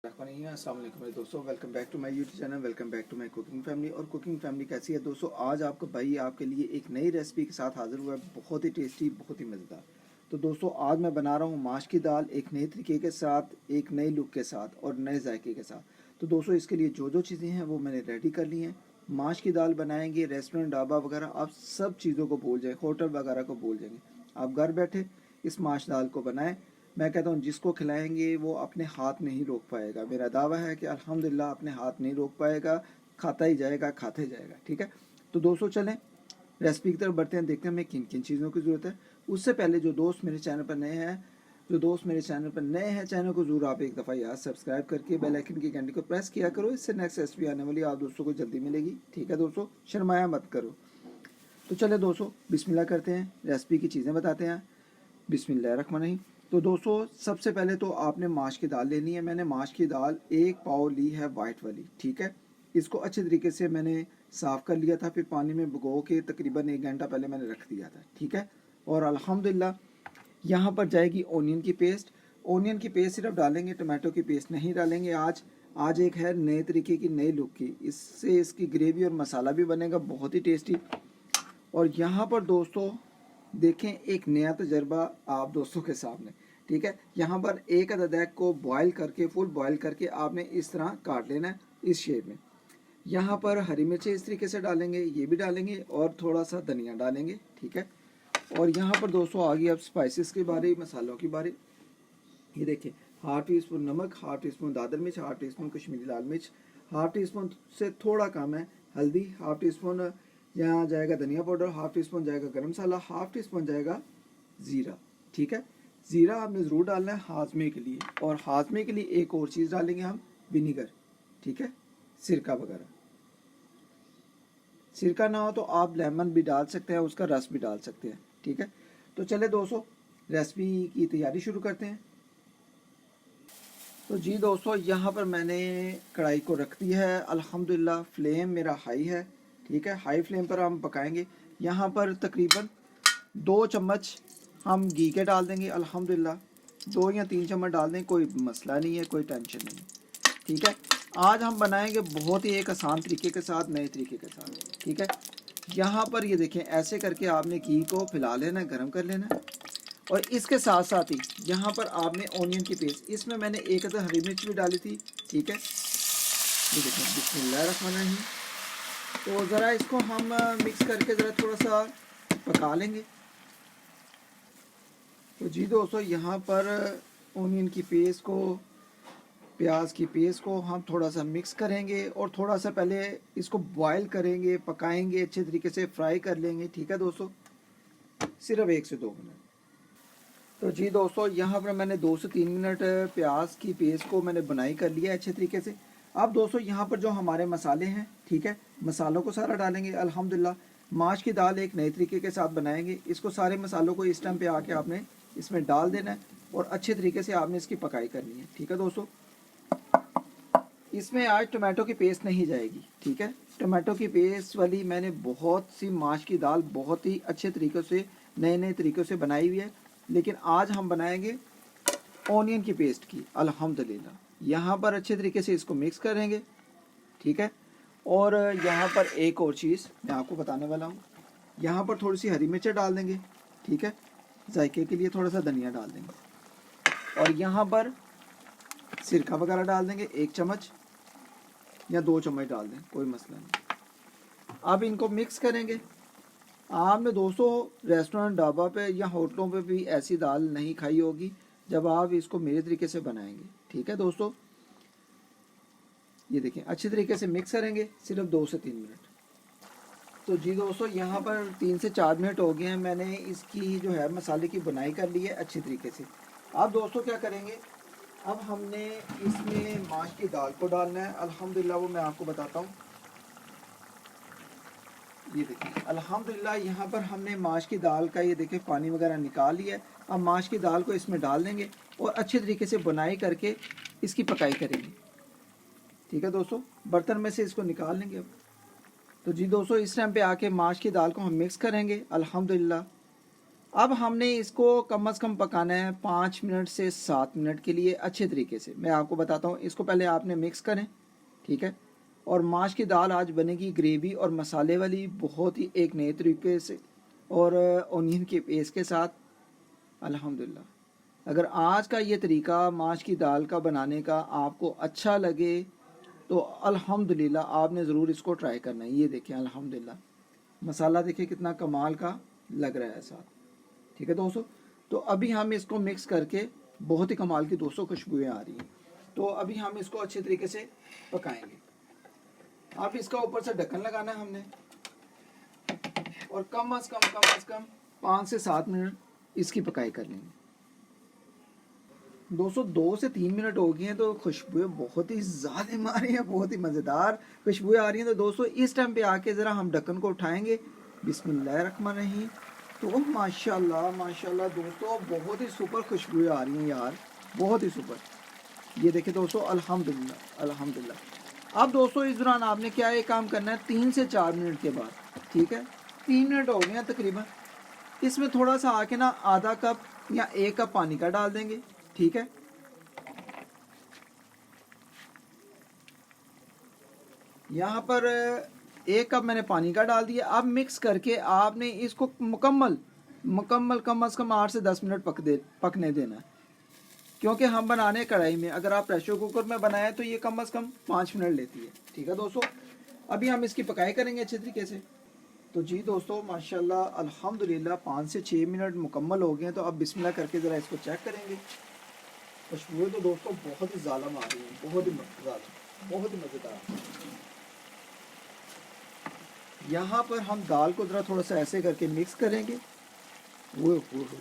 अस्सलाम वालेकुम दोस्तों, welcome back to my YouTube channel, welcome back to my cooking family. और कुकिंग फैमिली कैसी है दोस्तों? आज आपका भाई आपके लिए एक नई रेसिपी के साथ हाजिर हुआ है, बहुत ही टेस्टी, बहुत ही मज़ेदार। तो दोस्तों आज मैं बना रहा हूँ माश की दाल, एक नए तरीके के साथ, एक नई लुक के साथ और नए जायके के साथ। तो दोस्तों इसके लिए जो जो चीज़ें हैं वो मैंने रेडी कर ली हैं। माश की दाल बनाएंगे, रेस्टोरेंट ढाबा वगैरह आप सब चीज़ों को भूल जाएँ, होटल वगैरह को भूल जाएंगे। आप घर बैठे इस माश दाल को बनाएं। मैं कहता हूँ जिसको खिलाएंगे वो अपने हाथ नहीं रोक पाएगा। मेरा दावा है कि अल्हम्दुलिल्लाह अपने हाथ नहीं रोक पाएगा, खाता ही जाएगा, खाते जाएगा। ठीक है, तो दोस्तों चलें रेसिपी की तरफ बढ़ते हैं, देखते हैं हमें किन किन चीज़ों की ज़रूरत है। उससे पहले जो दोस्त मेरे चैनल पर नए हैं चैनल को ज़रूर आप एक दफ़ा याद सब्सक्राइब करके बेल आइकन की घंटी को प्रेस किया करो। इससे नेक्स्ट रेसिपी आने वाली आप दोस्तों को जल्दी मिलेगी। ठीक है दोस्तों, शर्माया मत करो। तो चले दोस्तों बिस्मिल्लाह करते हैं, रेसिपी की चीज़ें बताते हैं। बिस्मिल्लाहिर्रहमानिर्रहीम। तो दोस्तों सबसे पहले तो आपने माश की दाल लेनी है। मैंने माश की दाल 1 पाव ली है, वाइट वाली। ठीक है, इसको अच्छे तरीके से मैंने साफ़ कर लिया था, फिर पानी में भिगो के तकरीबन 1 घंटा पहले मैंने रख दिया था। ठीक है, और अल्हम्दुलिल्लाह यहाँ पर जाएगी ओनियन की पेस्ट। ओनियन की पेस्ट सिर्फ डालेंगे, टमाटो की पेस्ट नहीं डालेंगे। आज एक है नए तरीके की, नई लुक की, इससे इसकी ग्रेवी और मसाला भी बनेगा बहुत ही टेस्टी। और यहाँ पर दोस्तों देखें एक नया तजर्बा आप दोस्तों के सामने। ठीक है, यहाँ पर एक अदद एग को बॉयल करके, फुल बॉयल करके आपने इस तरह काट लेना है, इस शेप में। यहाँ पर हरी मिर्चें इस तरीके से डालेंगे, ये भी डालेंगे और थोड़ा सा धनिया डालेंगे। ठीक है, और यहाँ पर दोस्तों आ गई अब स्पाइसेस की बारी, मसालों की बारी। ये देखिए, हाफ टी स्पून नमक, हाफ टी स्पून दादर मिर्च, हाफ टी स्पून कश्मीरी लाल मिर्च, हाफ टी स्पून से थोड़ा कम है हल्दी, हाफ टी स्पून यहाँ जाएगा धनिया पाउडर, हाफ टी स्पून जाएगा गरम मसाला, हाफ टी स्पून जाएगा ज़ीरा। ठीक है, ज़ीरा आपने ज़रूर डालना है हाजमे के लिए। और हाजमे के लिए एक और चीज़ डालेंगे हम, विनीगर। ठीक है, सिरका वगैरह। सिरका ना हो तो आप लेमन भी डाल सकते हैं, उसका रस भी डाल सकते हैं। ठीक है, तो चले दोस्तों रेसिपी की तैयारी शुरू करते हैं। तो जी दोस्तों यहाँ पर मैंने कढ़ाई को रख दी है, अल्हम्दुलिल्लाह फ्लेम मेरा हाई है। ठीक है, हाई फ्लेम पर हम पकाएंगे। यहाँ पर तकरीबन 2 चम्मच हम घी के डाल देंगे। अल्हम्दुलिल्लाह 2 या 3 चम्मच डाल दें, कोई मसला नहीं है, कोई टेंशन नहीं। ठीक है, आज हम बनाएंगे बहुत ही एक आसान तरीके के साथ, नए तरीके के साथ। ठीक है, यहाँ पर ये देखें ऐसे करके आपने घी को फैला लेना है, गर्म कर लेना है। और इसके साथ साथ ही यहाँ पर आपने ओनियन की पेस्ट, इसमें मैंने एक अदर हरी मिर्च भी डाली थी। ठीक है, ये देखें, बिस्मिल्लाहिर्रहमानिर्रहीम। तो ज़रा इसको हम मिक्स करके ज़रा थोड़ा सा पका लेंगे। तो जी दोस्तों यहाँ पर ओनियन की पेस्ट को, प्याज की पेस्ट को हम थोड़ा सा मिक्स करेंगे और थोड़ा सा पहले इसको बॉयल करेंगे, पकाएंगे, अच्छे तरीके से फ्राई कर लेंगे। ठीक है दोस्तों, सिर्फ 1 से 2 मिनट। तो जी दोस्तों यहाँ पर मैंने 2 से 3 मिनट प्याज की पेस्ट को मैंने बनाई कर लिया अच्छे तरीके से। अब दोस्तों यहाँ पर जो हमारे मसाले हैं, ठीक है, मसालों को सारा डालेंगे। अल्हम्दुलिल्लाह माश की दाल एक नए तरीके के साथ बनाएंगे। इसको सारे मसालों को इस टाइम पे आके आपने इसमें डाल देना है और अच्छे तरीके से आपने इसकी पकाई करनी है। ठीक है दोस्तों, इसमें आज टमाटो की पेस्ट नहीं जाएगी। ठीक है, टमाटो की पेस्ट वाली मैंने बहुत सी माश की दाल बहुत ही अच्छे तरीक़े से, नए नए तरीक़ों से बनाई हुई है, लेकिन आज हम बनाएंगे ओनियन की पेस्ट की। अल्हम्दुलिल्लाह यहाँ पर अच्छे तरीके से इसको मिक्स करेंगे। ठीक है, और यहाँ पर एक और चीज़ मैं आपको बताने वाला हूँ, यहाँ पर थोड़ी सी हरी मिर्चें डाल देंगे। ठीक है, जायके के लिए थोड़ा सा धनिया डाल देंगे और यहाँ पर सिरका वगैरह डाल देंगे, 1 चम्मच या 2 चम्मच डाल दें, कोई मसला नहीं। अब इनको मिक्स करेंगे। आपने दोस्तों रेस्टोरेंट, ढाबा पे या होटलों पे भी ऐसी दाल नहीं खाई होगी जब आप इसको मेरे तरीके से बनाएंगे। ठीक है दोस्तों, ये देखें अच्छे तरीके से मिक्स करेंगे, सिर्फ 2 से 3 मिनट। तो जी दोस्तों यहाँ पर 3 से 4 मिनट हो गए हैं, मैंने इसकी जो है मसाले की बुनाई कर ली है अच्छे तरीके से। अब दोस्तों क्या करेंगे, अब हमने इसमें माश की दाल को डालना है। अल्हम्दुलिल्लाह वो मैं आपको बताता हूँ। ये देखिए अल्हम्दुलिल्लाह यहाँ पर हमने माश की दाल का, ये देखिए पानी वगैरह निकाल लिया है। अब माश की दाल को इसमें डाल देंगे और अच्छे तरीके से बुनाई करके इसकी पकाई करेंगे। ठीक है दोस्तों, बर्तन में से इसको निकाल लेंगे अब। तो जी दोस्तों इस टाइम पे आके माश की दाल को हम मिक्स करेंगे। अल्हम्दुलिल्लाह अब हमने इसको कम से कम पकाना है 5 मिनट से 7 मिनट के लिए अच्छे तरीके से। मैं आपको बताता हूँ। इसको पहले आपने मिक्स करें, ठीक है। और माश की दाल आज बनेगी ग्रेवी और मसाले वाली, बहुत ही एक नए तरीके से, और ओनियन के पेस्ट के साथ। अल्हम्दुलिल्लाह, अगर आज का ये तरीका माश की दाल का बनाने का आपको अच्छा लगे तो अल्हम्दुलिल्लाह आपने ज़रूर इसको ट्राई करना है। ये देखें अल्हम्दुलिल्लाह, मसाला देखिए कितना कमाल का लग रहा है साथ, ठीक है दोस्तों। तो अभी हम इसको मिक्स करके, बहुत ही कमाल की दोस्तों खुशबुएं आ रही हैं, तो अभी हम इसको अच्छे तरीके से पकाएंगे। अब इसका ऊपर से ढक्कन लगाना है हमने, और कम अज़ कम 5 से 7 मिनट इसकी पकाई कर लेंगे। दोस्तों 2 से 3 मिनट हो गए हैं तो खुशबुएं बहुत ही ज़्यादा मारी हैं, बहुत ही मज़ेदार खुशबुएं आ रही हैं। तो दोस्तों इस टाइम पे आके ज़रा हम ढक्कन को उठाएंगे, बिस्मिल्लाहिर्रहमानिर्रहीम। तो माशाल्लाह माशाल्लाह दोस्तों, बहुत ही सुपर खुशबुएं आ रही हैं यार, बहुत ही सुपर। ये देखिए दोस्तों, अल्हम्दुलिल्लाह अल्हम्दुलिल्लाह। अब दोस्तों इस दौरान आपने क्या ये काम करना है, 3 से 4 मिनट के बाद, ठीक है, 3 मिनट हो गए हैं तकरीबन, इसमें थोड़ा सा आके ना आधा कप या 1 कप पानी का डाल देंगे, ठीक है। यहाँ पर 1 कप मैंने पानी का डाल दिया। अब मिक्स करके आपने इसको मुकम्मल कम से कम 8 से 10 मिनट पकने देना है, क्योंकि हम बनाने कढ़ाई में। अगर आप प्रेशर कुकर में बनाएं तो ये कम से कम 5 मिनट लेती है, ठीक है दोस्तों। अभी हम इसकी पकाई करेंगे अच्छे तरीके से। तो जी दोस्तों माशाल्लाह अल्हम्दुलिल्लाह 5 से 6 मिनट मुकम्मल हो गए हैं। तो अब बिस्मिल्लाह करके ज़रा इसको चेक करेंगे। खुशबू तो दोस्तों बहुत ही ज़ालम आ रही है, बहुत ही मज़ेदार। यहाँ पर हम दाल को ज़रा थोड़ा सा ऐसे करके मिक्स करेंगे। वो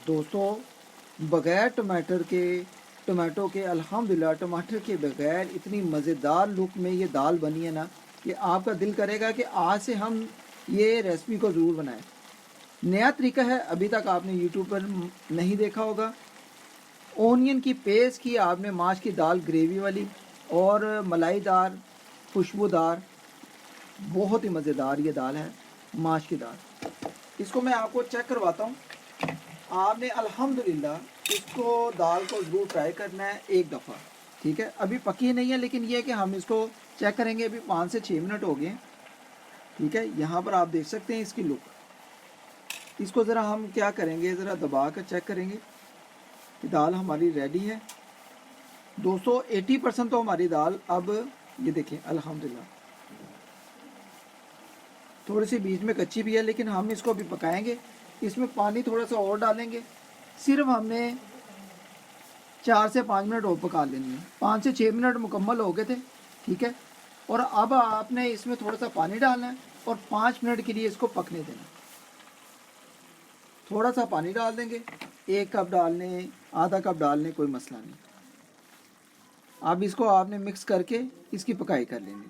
दोस्तों बग़ैर टमाटो के अल्हम्दुलिल्लाह, टमाटर के बग़ैर इतनी मज़ेदार लुक में ये दाल बनी है ना कि आपका दिल करेगा कि आज से हम ये रेसिपी को ज़रूर बनाएं। नया तरीका है, अभी तक आपने यूट्यूब पर नहीं देखा होगा। ओनियन की पेस्ट की आपने माश की दाल ग्रेवी वाली और मलाईदार खुशबूदार, बहुत ही मज़ेदार ये दाल है माश की दाल। इसको मैं आपको चेक करवाता हूँ। आपने अल्हम्दुलिल्लाह इसको दाल को ज़रूर ट्राई करना है एक दफ़ा, ठीक है। अभी पकी नहीं है, लेकिन ये है कि हम इसको चेक करेंगे। अभी 5 से 6 मिनट हो गए, ठीक है। यहाँ पर आप देख सकते हैं इसकी लुक। इसको ज़रा हम क्या करेंगे, ज़रा दबा कर चेक करेंगे कि दाल हमारी रेडी है। दोस्तों 80% तो हमारी दाल, अब ये देखें अल्हम्दुलिल्लाह, थोड़ी सी बीच में कच्ची भी है, लेकिन हम इसको अभी पकाएंगे। इसमें पानी थोड़ा सा और डालेंगे। सिर्फ हमने 4 से 5 मिनट और पका लेनी है। 5 से 6 मिनट मुकम्मल हो गए थे, ठीक है। और अब आपने इसमें थोड़ा सा पानी डालना है और 5 मिनट के लिए इसको पकने देना। थोड़ा सा पानी डाल देंगे, 1 कप डालने, आधा कप डालने, कोई मसला नहीं। अब इसको आपने मिक्स करके इसकी पकाई कर लेनी।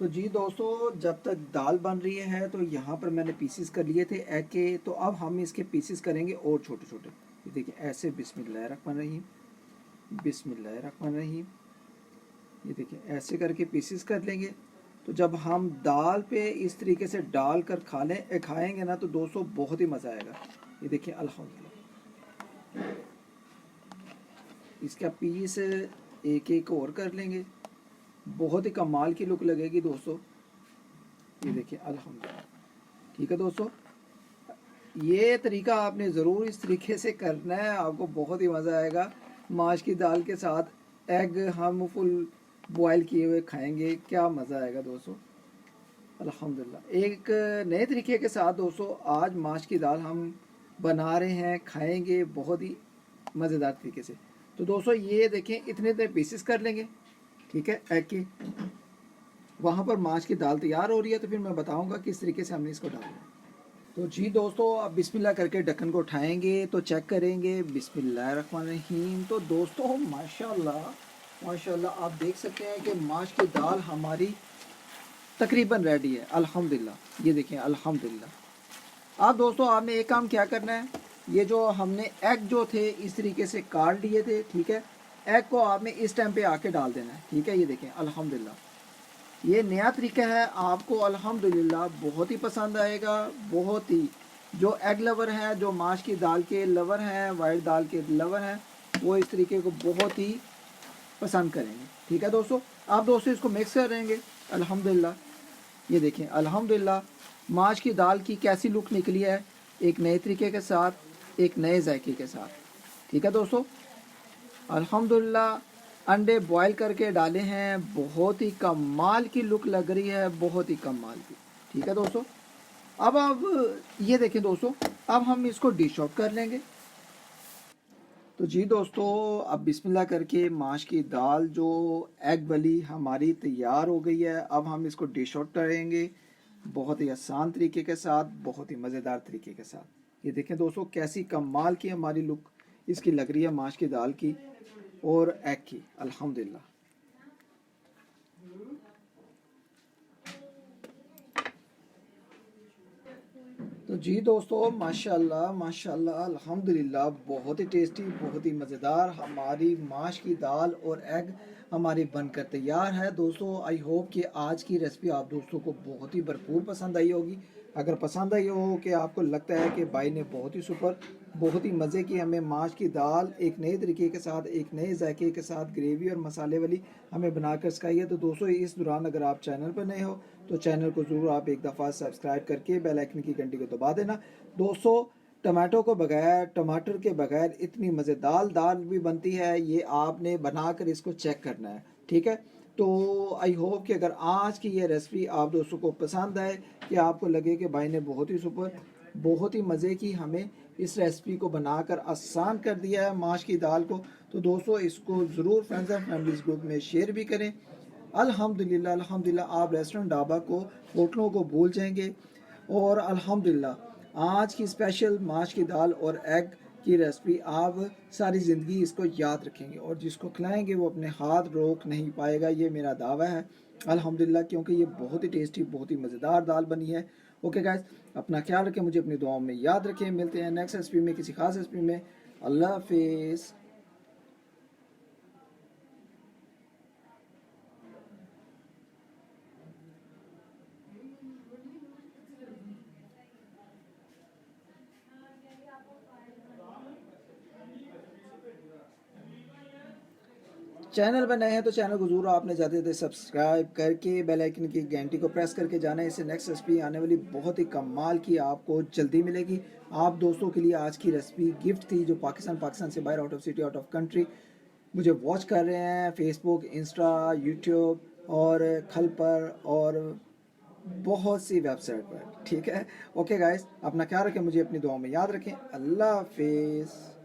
तो जी दोस्तों, जब तक दाल बन रही है तो यहाँ पर मैंने पीसेस कर लिए थे एग के। तो अब हम इसके पीसेस करेंगे और छोटे छोटे। ये देखिए ऐसे, बिस्मिल्लाहिर्रहमानिर्रहीम बिस्मिल्लाहिर्रहमानिर्रहीम। ये देखिए ऐसे करके पीसेस कर लेंगे। तो जब हम दाल पे इस तरीके से डाल कर खाएंगे ना तो दोस्तों बहुत ही मज़ा आएगा। ये देखिए अल्हम्दुलिल्लाह, इसका पीस एक एक और कर लेंगे, बहुत ही कमाल की लुक लगेगी दोस्तों। ये देखिए अल्हम्दुलिल्लाह, ठीक है दोस्तों। ये तरीका आपने ज़रूर इस तरीके से करना है, आपको बहुत ही मज़ा आएगा। माश की दाल के साथ एग हम फुल बॉयल किए हुए खाएंगे, क्या मज़ा आएगा दोस्तों। अल्हम्दुलिल्लाह एक नए तरीके के साथ दोस्तों आज माश की दाल हम बना रहे हैं, खाएंगे बहुत ही मज़ेदार तरीके से। तो दोस्तों ये देखें, इतने इतने पीसेस कर लेंगे, ठीक है, एग के। वहाँ पर माश की दाल तैयार हो रही है, तो फिर मैं बताऊंगा किस तरीके से हमने इसको डालना है। तो जी दोस्तों, अब बिस्मिल्लाह करके ढक्कन को उठाएंगे तो चेक करेंगे, बिस्मिल्लाहिर्रहमानिर्रहीम। तो दोस्तों माशाल्लाह माशाल्लाह आप देख सकते हैं कि माश की दाल हमारी तकरीबन रेडी है अल्हम्दुलिल्लाह। ये देखें अल्हम्दुलिल्लाह। अब दोस्तों आपने एक काम क्या करना है, ये जो हमने एग जो थे इस तरीके से काट लिए थे, ठीक है, एग को आपने इस टाइम पे आके डाल देना है, ठीक है। ये देखें अल्हम्दुलिल्लाह, ये नया तरीका है, आपको अल्हम्दुलिल्लाह बहुत ही पसंद आएगा। बहुत ही, जो एग लवर हैं, जो माश की दाल के लवर हैं, वाइट दाल के लवर हैं, वो इस तरीके को बहुत ही पसंद करेंगे। ठीक है दोस्तों, आप दोस्तों इसको मिक्स करेंगे अल्हम्दुलिल्लाह। ये देखें अल्हम्दुलिल्लाह माश की दाल की कैसी लुक निकली है, एक नए तरीके के साथ, एक नए जायके के साथ। ठीक है दोस्तों, अल्हम्दुलिल्लाह अंडे बॉयल करके डाले हैं, बहुत ही कमाल की लुक लग रही है, बहुत ही कमाल की। ठीक है दोस्तों, अब ये देखें दोस्तों, अब हम इसको डिश आउट कर लेंगे। तो जी दोस्तों, अब बिस्मिल्लाह करके माश की दाल जो एग वाली हमारी तैयार हो गई है। अब हम इसको डिश आउट करेंगे बहुत ही आसान तरीके के साथ, बहुत ही मज़ेदार तरीके के साथ। ये देखें दोस्तों कैसी कमाल की हमारी लुक इसकी लग रही है, माश की दाल की और एग की अल्हम्दुलिल्लाह। तो जी दोस्तों, माशाल्लाह माशाल्लाह अल्हम्दुलिल्लाह, बहुत ही टेस्टी, बहुत ही मज़ेदार हमारी माश की दाल और एग हमारी बनकर तैयार है। दोस्तों आई होप कि आज की रेसिपी आप दोस्तों को बहुत ही भरपूर पसंद आई होगी। अगर पसंद आई हो कि आपको लगता है कि भाई ने बहुत ही सुपर, बहुत ही मज़े की हमें माश की दाल एक नए तरीके के साथ, एक नए जायके के साथ, ग्रेवी और मसाले वाली हमें बनाकर सिखाई है, तो दोस्तों इस दौरान अगर आप चैनल पर नए हो तो चैनल को ज़रूर आप एक दफ़ा सब्सक्राइब करके बेल आइकन की घंटी को दबा देना। दोस्तों टमाटो को बगैर, टमाटर के बगैर इतनी मज़ेदार दाल भी बनती है, ये आपने बनाकर इसको चेक करना है। ठीक है, तो आई होप कि अगर आज की ये रेसिपी आप दोस्तों को पसंद आए, कि आपको लगे कि भाई ने बहुत ही सुपर, बहुत ही मज़े की हमें इस रेसिपी को बनाकर आसान कर दिया है माश की दाल को, तो दोस्तों इसको ज़रूर फ्रेंड्स एंड फैमिलीज ग्रुप में शेयर भी करें। अल्हम्दुलिल्लाह अल्हम्दुलिल्लाह, आप रेस्टोरेंट ढाबा को, होटलों को भूल जाएंगे और अल्हम्दुलिल्लाह आज की स्पेशल माश की दाल और एग की रेसिपी आप सारी ज़िंदगी इसको याद रखेंगे और जिसको खिलाएंगे वो अपने हाथ रोक नहीं पाएगा, ये मेरा दावा है अल्हम्दुलिल्लाह, क्योंकि ये बहुत ही टेस्टी, बहुत ही मज़ेदार दाल बनी है। ओके गाइस, अपना ख्याल रखें, मुझे अपनी दुआओं में याद रखें। मिलते हैं नेक्स्ट रेसिपी में, किसी खास रेसिपी में। अल्लाह हाफिज़। चैनल पर नए हैं तो चैनल को जरूर आपने जाते थे सब्सक्राइब करके बेल आइकन की घंटी को प्रेस करके जाना है। इससे नेक्स्ट रेसिपी आने वाली बहुत ही कमाल की आपको जल्दी मिलेगी। आप दोस्तों के लिए आज की रेसिपी गिफ्ट थी, जो पाकिस्तान से बाहर, out of city, out of country मुझे वॉच कर रहे हैं फेसबुक, इंस्टा, यूट्यूब और खल पर और बहुत सी वेबसाइट पर। ठीक है, ओके गाइस, अपना ख्याल रखें, मुझे अपनी दुआओं में याद रखें। अल्लाह हाफिज़।